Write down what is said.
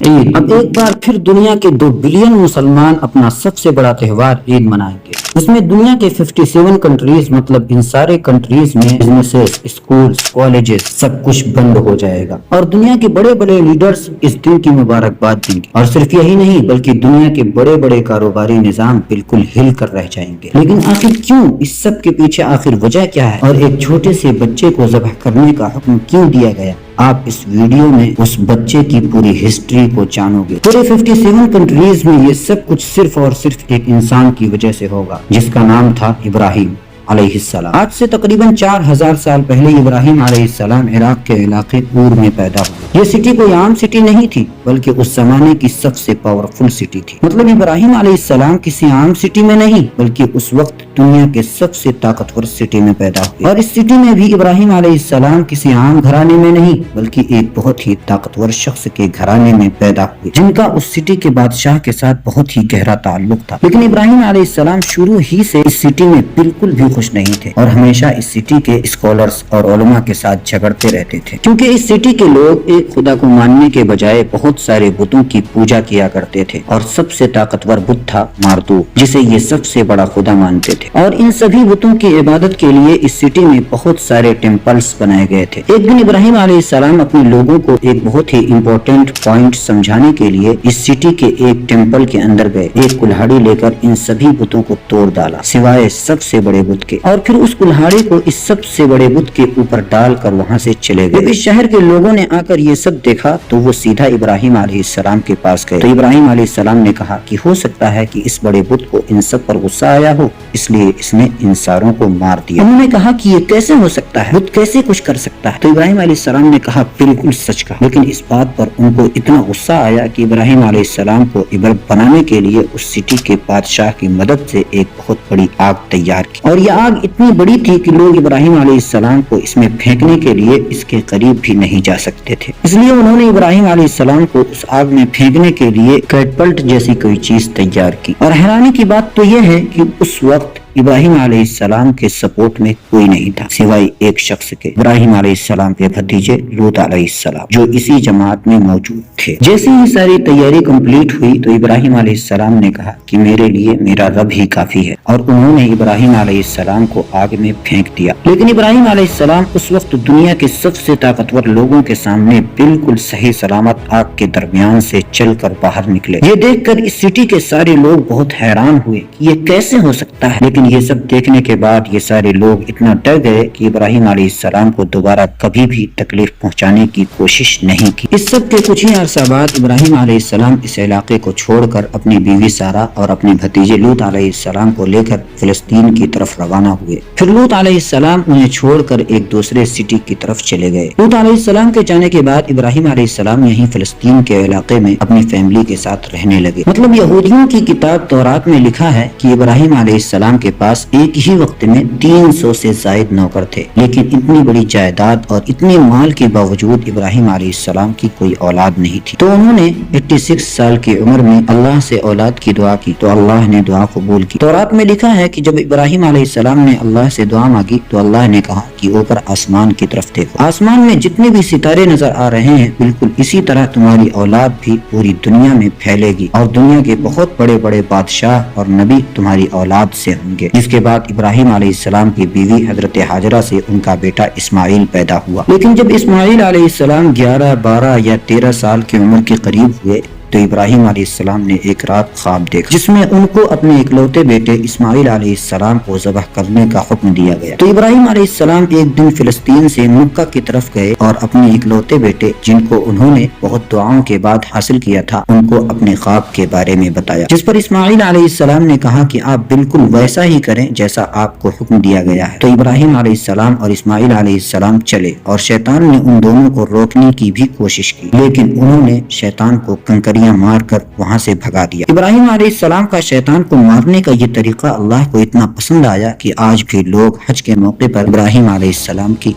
عید۔ اب ایک بار پھر دنیا کے 2 بلین مسلمان اپنا سب سے بڑا تہوار عید منائیں گے۔ اس میں دنیا کے 57 کنٹریز مطلب ان سارے کنٹریز میں بزنسز، اسکولز، کالجز سب کچھ بند ہو جائے گا اور دنیا کے بڑے بڑے لیڈرز اس دن کی مبارکباد دیں گے۔ اور صرف یہی نہیں بلکہ دنیا کے بڑے بڑے کاروباری نظام بالکل ہل کر رہ جائیں گے۔ لیکن آخر کیوں؟ اس سب کے پیچھے آخر وجہ کیا ہے اور ایک چھوٹے سے بچے کو ذبح کرنے کا حکم کیوں دیا گیا؟ آپ اس ویڈیو میں اس بچے کی پوری ہسٹری کو جانو گے۔ پورے 57 کنٹریز میں یہ سب کچھ صرف اور صرف ایک انسان کی وجہ سے ہوگا جس کا نام تھا ابراہیم علیہ السلام۔ آج سے تقریباً 4000 سال پہلے ابراہیم علیہ السلام عراق کے علاقے اور میں پیدا ہوئے۔ یہ سٹی کوئی عام سٹی نہیں تھی بلکہ اس زمانے کی سب سے پاورفل سٹی تھی۔ مطلب ابراہیم علیہ السلام کسی عام سٹی میں نہیں بلکہ اس وقت دنیا کے سب سے طاقتور سٹی میں پیدا ہوئے۔ اور اس سٹی میں بھی ابراہیم علیہ السلام کسی عام گھرانے میں نہیں بلکہ ایک بہت ہی طاقتور شخص کے گھرانے میں پیدا ہوئے جن کا اس سٹی کے بادشاہ کے ساتھ بہت ہی گہرا تعلق تھا۔ لیکن ابراہیم علیہ السلام شروع ہی سے اس سٹی میں بالکل بھی خوش نہیں تھے اور ہمیشہ اس سٹی کے اسکالرز اور علماء کے ساتھ جھگڑتے رہتے تھے کیونکہ اس سٹی کے لوگ ایک خدا کو ماننے کے بجائے بہت سارے بتوں کی پوجا کیا کرتے تھے اور سب سے طاقتور بت تھا ماردوک جسے یہ سب سے بڑا خدا مانتے تھے۔ اور ان سبھی بتوں کی عبادت کے لیے اس سٹی میں بہت سارے ٹیمپلز بنائے گئے تھے۔ ایک دن ابراہیم علیہ السلام اپنے لوگوں کو ایک بہت ہی امپورٹنٹ پوائنٹ سمجھانے کے لیے اس سٹی کے ایک ٹیمپل کے اندر گئے۔ ایک کلہاڑی لے کر ان سبھی بتوں کو توڑ ڈالا سوائے سب سے بڑے بت کے، اور پھر اس کلہاڑی کو اس سب سے بڑے بت کے اوپر ڈال کر وہاں سے چلے گئے۔ اس شہر کے لوگوں نے آ کر یہ سب دیکھا تو وہ سیدھا ابراہیم علیہ السلام کے پاس گئے۔ تو ابراہیم علیہ السلام نے کہا کہ ہو سکتا ہے کہ اس بڑے بت کو ان سب پر غصہ آیا ہو اس لیے اس نے ان ساروں کو مار دیا۔ انہوں نے کہا کہ یہ کیسے ہو سکتا ہے، بت کیسے کچھ کر سکتا ہے؟ تو ابراہیم علیہ السلام نے کہا بالکل سچ کہا، لیکن اس بات پر ان کو اتنا غصہ آیا کہ ابراہیم علیہ السلام کو عبرت بنانے کے لیے اس سٹی کے بادشاہ کی مدد سے ایک بہت بڑی آگ تیار کی، اور یہ آگ اتنی بڑی تھی کہ لوگ ابراہیم علیہ السلام کو اس میں پھینکنے کے لیے اس کے قریب بھی نہیں جا سکتے تھے۔ اس لیے انہوں نے ابراہیم علیہ السلام کو اس آگ میں پھینکنے کے لیے کیٹپلٹ جیسی کوئی چیز تیار کی۔ اور حیرانی کی بات تو یہ ہے کہ اس وقت ابراہیم علیہ السلام کے سپورٹ میں کوئی نہیں تھا سوائے ایک شخص کے، ابراہیم علیہ السلام کے بھتیجے لوط علیہ السلام جو اسی جماعت میں موجود تھے۔ جیسے ہی ساری تیاری کمپلیٹ ہوئی تو ابراہیم علیہ السلام نے کہا کہ میرے لیے میرا رب ہی کافی ہے، اور انہوں نے ابراہیم علیہ السلام کو آگ میں پھینک دیا۔ لیکن ابراہیم علیہ السلام اس وقت دنیا کے سب سے طاقتور لوگوں کے سامنے بالکل صحیح سلامت آگ کے درمیان سے چل کر باہر نکلے۔ یہ دیکھ کر اس سٹی کے سارے لوگ بہت حیران ہوئے کہ یہ کیسے ہو سکتا ہے، لیکن یہ سب دیکھنے کے بعد یہ سارے لوگ اتنا ڈر گئے کہ ابراہیم علیہ السلام کو دوبارہ کبھی بھی تکلیف پہنچانے کی کوشش نہیں کی۔ اس سب کے کچھ ہی عرصہ بعد ابراہیم علیہ السلام اس علاقے کو چھوڑ کر اپنی بیوی سارہ اور اپنے بھتیجے لوط علیہ السلام کو لے کر فلسطین کی طرف روانہ ہوئے۔ پھر لوط علیہ السلام انہیں چھوڑ کر ایک دوسرے سٹی کی طرف چلے گئے۔ لوط علیہ السلام کے جانے کے بعد ابراہیم علیہ السلام یہیں فلسطین کے علاقے میں اپنی فیملی کے ساتھ رہنے لگے۔ مطلب یہودیوں کی کتاب تورات میں لکھا ہے کہ ابراہیم علیہ السلام کے پاس ایک ہی وقت میں 300 سے زائد نوکر تھے، لیکن اتنی بڑی جائیداد اور اتنے مال کے باوجود ابراہیم علیہ السلام کی کوئی اولاد نہیں تھی۔ تو انہوں نے 86 سال کی عمر میں اللہ سے اولاد کی دعا کی تو اللہ نے دعا قبول کی۔ تورات میں لکھا ہے کہ جب ابراہیم علیہ السلام نے اللہ سے دعا مانگی تو اللہ نے کہا کہ اوپر آسمان کی طرف دیکھو، آسمان میں جتنے بھی ستارے نظر آ رہے ہیں بالکل اسی طرح تمہاری اولاد بھی پوری دنیا میں پھیلے گی اور دنیا کے بہت بڑے بڑے بادشاہ اور نبی تمہاری اولاد سے ہوں گے۔ جس کے بعد ابراہیم علیہ السلام کی بیوی حضرت ہاجرہ سے ان کا بیٹا اسماعیل پیدا ہوا۔ لیکن جب اسماعیل علیہ السلام 11، 12 یا 13 سال کی عمر کے قریب ہوئے تو ابراہیم علیہ السلام نے ایک رات خواب دیکھا جس میں ان کو اپنے اکلوتے بیٹے اسماعیل علیہ السلام کو ذبح کرنے کا حکم دیا گیا۔ تو ابراہیم علیہ السلام ایک دن فلسطین سے مکہ کی طرف گئے اور اپنے اکلوتے بیٹے جن کو انہوں نے بہت دعاؤں کے بعد حاصل کیا تھا ان کو اپنے خواب کے بارے میں بتایا، جس پر اسماعیل علیہ السلام نے کہا کہ آپ بالکل ویسا ہی کریں جیسا آپ کو حکم دیا گیا ہے۔ تو ابراہیم علیہ السلام اور اسماعیل علیہ السلام چلے اور شیطان نے ان دونوں کو روکنے کی بھی کوشش کی، لیکن انہوں نے شیطان کو کنکریاں مار کر وہاں سے بھگا دیا۔ ابراہیم علیہ السلام کا شیطان کو مارنے کا یہ طریقہ اللہ کو اتنا پسند آیا کہ آج بھی لوگ حج کے موقع پر ابراہیم علیہ السلام کی